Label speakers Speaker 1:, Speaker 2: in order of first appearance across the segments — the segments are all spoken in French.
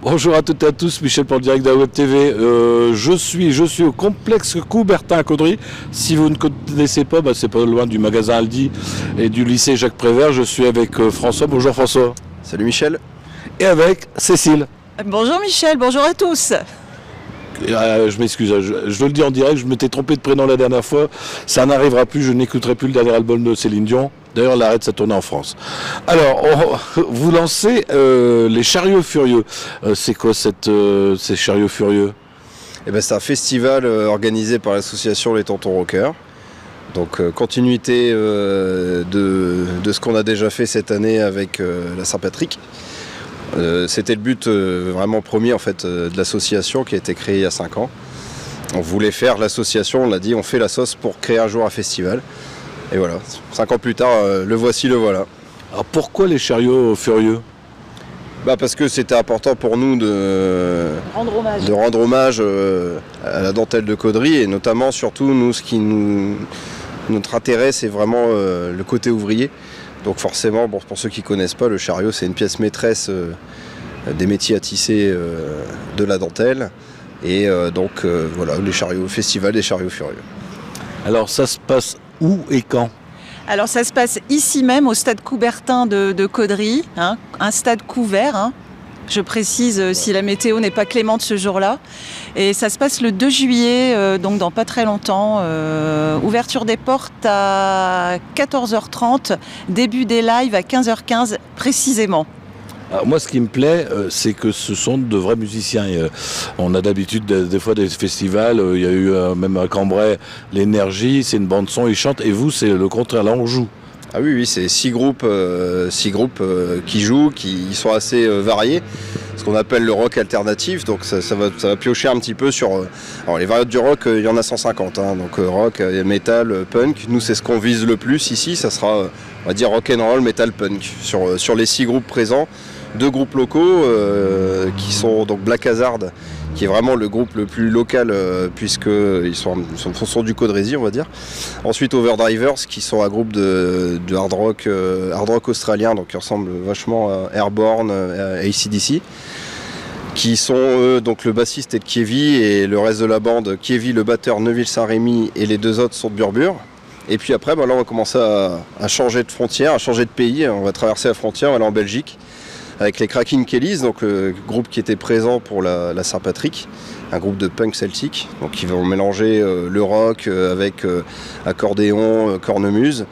Speaker 1: Bonjour à toutes et à tous, Michel pour le direct de la Web TV. Je suis au complexe Coubertin à Caudry. Si vous ne connaissez pas, c'est pas loin du magasin Aldi et du lycée Jacques Prévert. Je suis avec François. Bonjour François.
Speaker 2: Salut Michel.
Speaker 1: Et avec Cécile.
Speaker 3: Bonjour Michel, bonjour à tous.
Speaker 1: Je m'excuse, je le dis en direct, je m'étais trompé de prénom la dernière fois. Ça n'arrivera plus, je n'écouterai plus le dernier album de Céline Dion. D'ailleurs, elle arrête sa tournée en France. Alors, vous lancez les Chariots Furieux. C'est quoi ces Chariots Furieux?
Speaker 2: C'est un festival organisé par l'association Les Tontons Rockers. Donc, continuité de ce qu'on a déjà fait cette année avec la Saint-Patrick. C'était le but vraiment premier en fait, de l'association qui a été créée il y a 5 ans. On voulait faire l'association, on l'a dit, on fait la sauce pour créer un jour un festival. Et voilà, 5 ans plus tard, le voici, le voilà.
Speaker 1: Alors pourquoi les Chariots Furieux?
Speaker 2: Parce que c'était important pour nous de rendre hommage à la dentelle de Caudry et notamment, surtout, nous, notre intérêt, c'est vraiment le côté ouvrier. Donc forcément, pour ceux qui ne connaissent pas, le chariot, c'est une pièce maîtresse des métiers à tisser de la dentelle. Et voilà, les chariots, festival des Chariots Furieux.
Speaker 1: Alors ça se passe où et quand?
Speaker 3: Alors ça se passe ici même au stade Coubertin de Caudry, hein, un stade couvert. Hein. Je précise si la météo n'est pas clémente ce jour-là. Et ça se passe le 2 juillet, donc dans pas très longtemps. Ouverture des portes à 14h30, début des lives à 15h15 précisément.
Speaker 1: Alors moi, ce qui me plaît, c'est que ce sont de vrais musiciens. On a d'habitude des fois des festivals, il y a eu même à Cambrai l'énergie, c'est une bande son, ils chantent, et vous, c'est le contraire, là on joue.
Speaker 2: Ah oui, c'est 6 groupes, qui jouent, qui sont assez variés, ce qu'on appelle le rock alternatif, donc ça va piocher un petit peu sur... alors les variétés du rock, il y en a 150, hein, donc rock, metal, punk, nous c'est ce qu'on vise le plus ici, ça sera, on va dire rock'n'roll, metal, punk, sur les 6 groupes présents. 2 groupes locaux qui sont donc Black Hazard, qui est vraiment le groupe le plus local puisqu'ils sont du Caudrézy, on va dire. Ensuite Overdrivers, qui sont un groupe de hard rock australien, donc qui ressemble vachement à Airborne, à AC/DC, qui sont donc le bassiste est de Kievy et le reste de la bande, Kievy, le batteur, Neuville-Saint-Rémy et les 2 autres sont de Burbure. Et puis après, là on va commencer à changer de frontière, à changer de pays, on va traverser la frontière, on va aller en Belgique, avec les Cracking Kellys, donc le groupe qui était présent pour la Saint-Patrick, un groupe de punk celtique, donc qui vont mélanger le rock avec accordéon, cornemuse.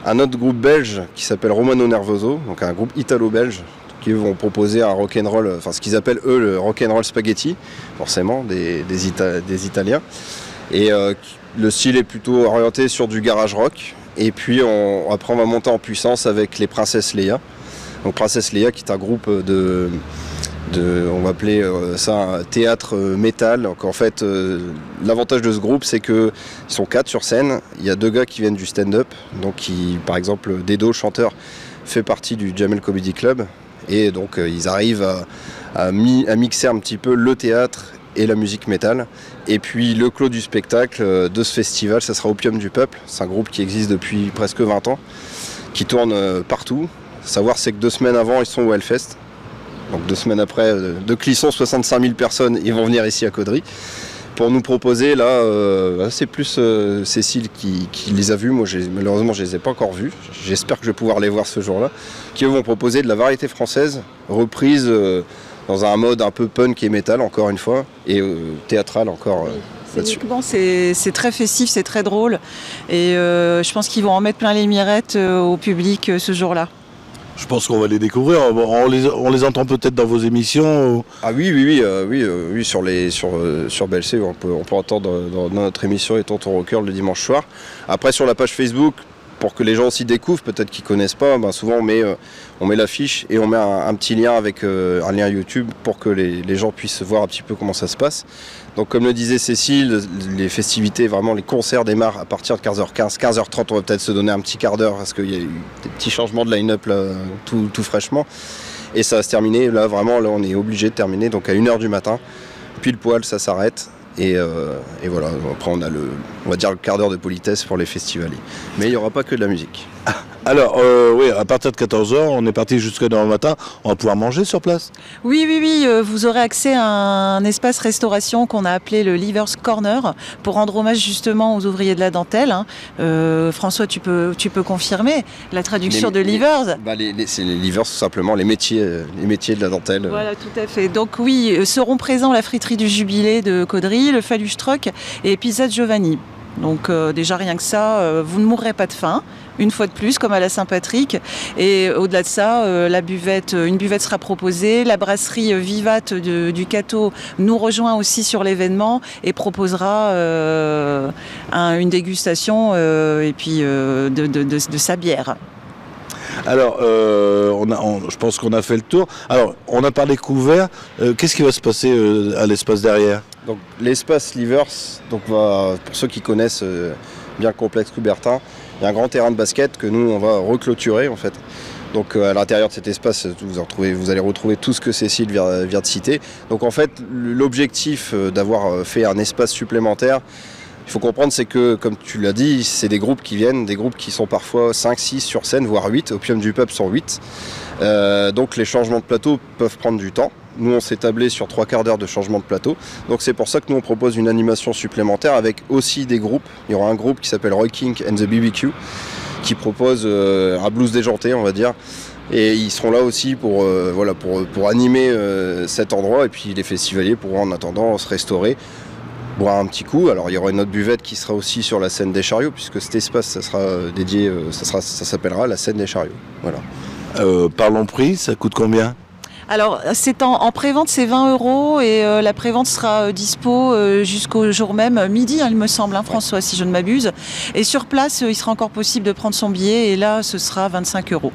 Speaker 2: Un autre groupe belge qui s'appelle Romano Nervoso, donc un groupe italo-belge, qui vont proposer un rock'n'roll, enfin ce qu'ils appellent eux le rock'n'roll spaghetti, forcément des Italiens. Et le style est plutôt orienté sur du garage rock. Et puis après on va monter en puissance avec les Princesses Leia. Donc Princesse Leia qui est un groupe on va appeler ça un théâtre métal. Donc en fait l'avantage de ce groupe c'est qu'ils sont 4 sur scène. Il y a 2 gars qui viennent du stand-up. Donc par exemple Dedo, chanteur, fait partie du Jamel Comedy Club. Et donc ils arrivent à mixer un petit peu le théâtre et la musique métal. Et puis le clos du spectacle de ce festival, ça sera Opium du Peuple. C'est un groupe qui existe depuis presque 20 ans, qui tourne partout. Savoir c'est que 2 semaines avant ils sont au Hellfest, donc 2 semaines après de Clisson, 65 000 personnes, ils vont venir ici à Caudry pour nous proposer là, c'est plus Cécile qui les a vus, moi malheureusement je les ai pas encore vus, j'espère que je vais pouvoir les voir ce jour-là, qui vont proposer de la variété française, reprise dans un mode un peu punk et metal encore une fois, et théâtral encore.
Speaker 3: C'est très festif, c'est très drôle, et je pense qu'ils vont en mettre plein les mirettes au public ce jour-là.
Speaker 1: Je pense qu'on va les découvrir. On les entend peut-être dans vos émissions.
Speaker 2: Ah oui, sur BLC, on peut entendre dans notre émission Les Tontons Rockers le dimanche soir. Après sur la page Facebook, pour que les gens aussi découvrent, peut-être qu'ils ne connaissent pas, souvent on met l'affiche et on met un petit lien avec un lien YouTube pour que les gens puissent voir un petit peu comment ça se passe. Donc comme le disait Cécile, les festivités, vraiment les concerts démarrent à partir de 15h15, 15h30, on va peut-être se donner un petit quart d'heure parce qu'il y a eu des petits changements de line-up là, tout fraîchement. Et ça va se terminer, là on est obligé de terminer donc à 1h du matin, pile poil ça s'arrête. Et voilà, après on va dire le quart d'heure de politesse pour les festivaliers. Mais il n'y aura pas que de la musique.
Speaker 1: Alors, oui, à partir de 14h, on est parti jusqu'à demain matin. On va pouvoir manger sur place?
Speaker 3: Oui, vous aurez accès à un espace restauration qu'on a appelé le Livers Corner pour rendre hommage justement aux ouvriers de la dentelle. François, tu peux confirmer la traduction de Livers?
Speaker 2: C'est les livers, tout simplement, les métiers de la dentelle.
Speaker 3: Voilà, tout à fait. Donc oui, seront présents la friterie du Jubilé de Caudry, le Faluche Troc et Pizza Giovanni. Donc déjà rien que ça, vous ne mourrez pas de faim, une fois de plus, comme à la Saint-Patrick. Et au-delà de ça, une buvette sera proposée. La brasserie Vivat du Cateau nous rejoint aussi sur l'événement et proposera une dégustation et puis de sa bière.
Speaker 1: Alors, je pense qu'on a fait le tour. Alors, on a parlé couvert. Qu'est-ce qui va se passer à l'espace derrière?
Speaker 2: Donc l'espace Livers, donc pour ceux qui connaissent bien le complexe Coubertin, il y a un grand terrain de basket que nous on va reclôturer en fait. Donc à l'intérieur de cet espace, vous allez retrouver tout ce que Cécile vient de citer. Donc en fait, l'objectif d'avoir fait un espace supplémentaire, il faut comprendre, c'est que, comme tu l'as dit, c'est des groupes qui viennent, des groupes qui sont parfois 5, 6 sur scène, voire 8. Opium du Peuple sont 8. Donc les changements de plateau peuvent prendre du temps. Nous, on s'est tablé sur 3/4 d'heure de changement de plateau. Donc c'est pour ça que nous, on propose une animation supplémentaire avec aussi des groupes. Il y aura un groupe qui s'appelle Roy King and the BBQ qui propose un blues déjanté, on va dire. Et ils seront là aussi pour animer cet endroit. Et puis les festivaliers pourront en attendant se restaurer, boire un petit coup. Alors il y aura une autre buvette qui sera aussi sur la scène des chariots, puisque cet espace ça sera dédié, ça s'appellera la scène des chariots. Voilà.
Speaker 1: Parlons prix, ça coûte combien?
Speaker 3: Alors, en pré-vente, c'est 20 € et la pré-vente sera dispo jusqu'au jour même, midi, il me semble, François, si je ne m'abuse. Et sur place, il sera encore possible de prendre son billet et là, ce sera 25 €.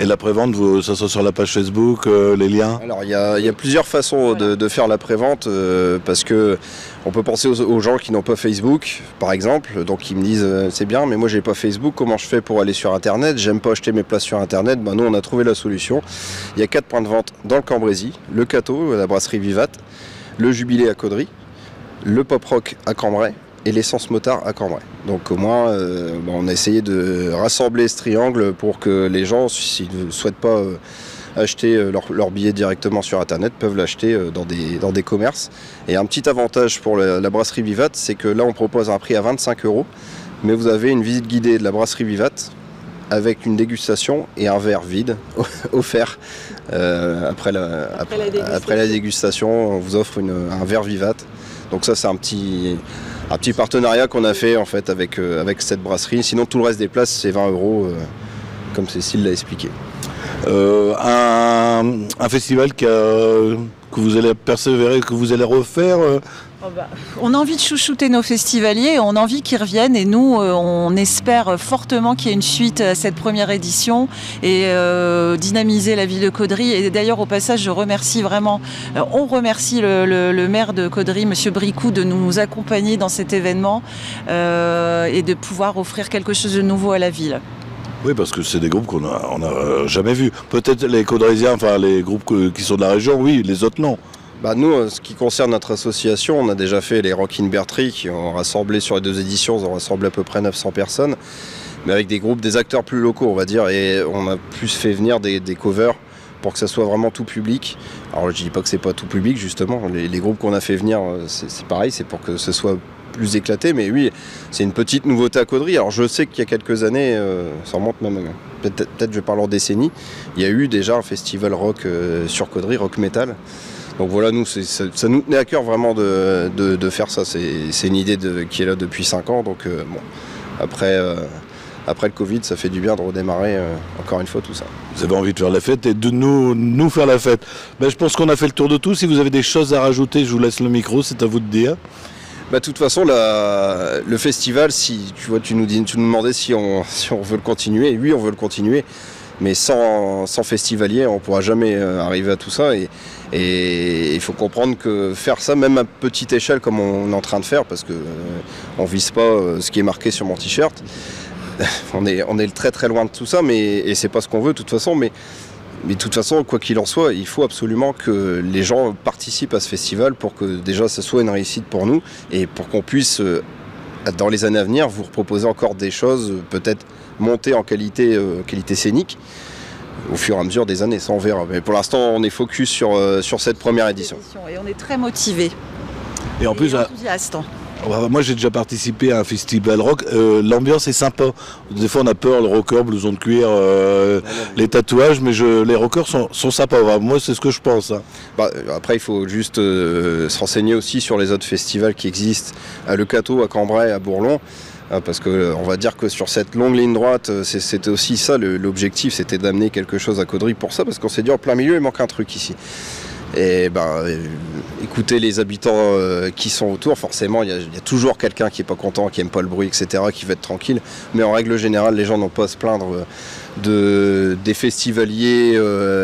Speaker 1: Et la prévente, ça sera sur la page Facebook, les liens?
Speaker 2: Alors il y a plusieurs façons de faire la prévente parce que on peut penser aux gens qui n'ont pas Facebook, par exemple, donc qui me disent c'est bien, mais moi j'ai pas Facebook, comment je fais pour aller sur Internet? J'aime pas acheter mes places sur Internet. Ben, nous on a trouvé la solution. Il y a 4 points de vente dans le Cambrésis, le Cateau, la brasserie Vivat, le Jubilé à Caudry, le Pop Rock à Cambrai et l'Essence Motard à Cambrai. Donc au moins, on a essayé de rassembler ce triangle pour que les gens, s'ils ne souhaitent pas acheter leur billet directement sur Internet, peuvent l'acheter dans des commerces. Et un petit avantage pour la brasserie Vivat, c'est que là on propose un prix à 25 €, mais vous avez une visite guidée de la brasserie Vivat avec une dégustation et un verre vide offert après la dégustation. On vous offre un verre Vivat. Donc ça c'est un petit partenariat qu'on a fait en fait avec cette brasserie. Sinon tout le reste des places c'est 20 €, comme Cécile l'a expliqué.
Speaker 1: Un festival que vous allez persévérer, que vous allez refaire
Speaker 3: On a envie de chouchouter nos festivaliers, on a envie qu'ils reviennent et nous, on espère fortement qu'il y ait une suite à cette première édition et dynamiser la ville de Caudry. Et d'ailleurs, au passage, je remercie vraiment, on remercie le maire de Caudry, Monsieur Bricou, de nous accompagner dans cet événement et de pouvoir offrir quelque chose de nouveau à la ville.
Speaker 1: Oui, parce que c'est des groupes qu'on n'a jamais vus. Peut-être les Caudrysiens, enfin les groupes qui sont de la région, oui, les autres non.
Speaker 2: Nous, ce qui concerne notre association, on a déjà fait les Rockin' Bertry qui ont rassemblé sur les 2 éditions, ils ont rassemblé à peu près 900 personnes, mais avec des acteurs plus locaux, on va dire, et on a plus fait venir des covers pour que ça soit vraiment tout public. Alors je dis pas que c'est pas tout public, justement, les groupes qu'on a fait venir, c'est pareil, c'est pour que ce soit plus éclaté, mais oui, c'est une petite nouveauté à Caudry. Alors je sais qu'il y a quelques années, ça remonte même, peut-être je parle en décennie, il y a eu déjà un festival rock sur Caudry, rock metal. Donc voilà, nous, ça nous tenait à cœur vraiment de faire ça. C'est une idée qui est là depuis 5 ans. Donc après le Covid, ça fait du bien de redémarrer encore une fois tout ça.
Speaker 1: Vous avez envie de faire la fête et de nous faire la fête. Je pense qu'on a fait le tour de tout. Si vous avez des choses à rajouter, je vous laisse le micro, c'est à vous de dire.
Speaker 2: De toute façon, le festival, si tu nous demandais si on veut le continuer. Oui, on veut le continuer. Mais sans festivalier, on ne pourra jamais arriver à tout ça. Et il faut comprendre que faire ça, même à petite échelle comme on est en train de faire, parce qu'on ne vise pas ce qui est marqué sur mon t-shirt, on est très très loin de tout ça, et c'est pas ce qu'on veut de toute façon. Mais de toute façon, quoi qu'il en soit, il faut absolument que les gens participent à ce festival pour que déjà ce soit une réussite pour nous et pour qu'on puisse, dans les années à venir, vous proposer encore des choses peut-être monter en qualité scénique au fur et à mesure des années, ça on verra. Mais pour l'instant, on est focus sur cette première édition.
Speaker 3: Et on est très motivés.
Speaker 1: Et en plus,
Speaker 3: enthousiastes.
Speaker 1: Moi j'ai déjà participé à un festival rock, l'ambiance est sympa. Des fois on a peur, le rocker, blouson de cuir, les tatouages, mais les rockers sont sympas. Moi c'est ce que je pense. Hein.
Speaker 2: Après il faut juste se renseigner aussi sur les autres festivals qui existent à Le Cateau, à Cambrai, à Bourlon. Parce qu'on va dire que sur cette longue ligne droite, c'était aussi ça l'objectif, c'était d'amener quelque chose à Caudry pour ça, parce qu'on s'est dit en plein milieu il manque un truc ici. Et écoutez les habitants qui sont autour, forcément il y a toujours quelqu'un qui n'est pas content, qui n'aime pas le bruit, etc., qui veut être tranquille. Mais en règle générale, les gens n'ont pas à se plaindre des festivaliers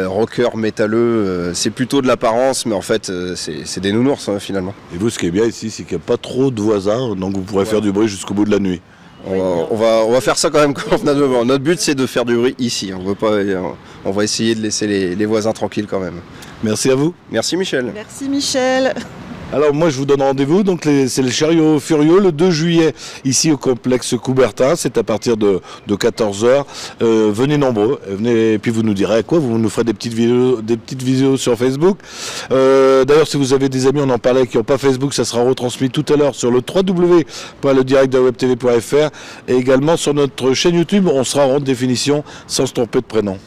Speaker 2: rockers, métalleux. C'est plutôt de l'apparence, mais en fait c'est des nounours finalement.
Speaker 1: Et vous, ce qui est bien ici, c'est qu'il n'y a pas trop de voisins, donc vous pourrez faire du bruit jusqu'au bout de la nuit.
Speaker 2: On va faire ça quand même convenablement. Notre but c'est de faire du bruit ici. On va essayer de laisser les voisins tranquilles quand même.
Speaker 1: Merci à vous.
Speaker 2: Merci Michel.
Speaker 3: Merci Michel.
Speaker 1: Alors moi je vous donne rendez-vous, donc c'est le Chariot Furieux le 2 juillet ici au complexe Coubertin, c'est à partir de 14h. Venez nombreux, venez, et puis vous nous direz quoi, vous nous ferez des petites vidéos sur Facebook. D'ailleurs si vous avez des amis, on en parlait, qui n'ont pas Facebook, ça sera retransmis tout à l'heure sur le www.ledirectdewebtv.fr et également sur notre chaîne YouTube, on sera en haute définition sans se tromper de prénom.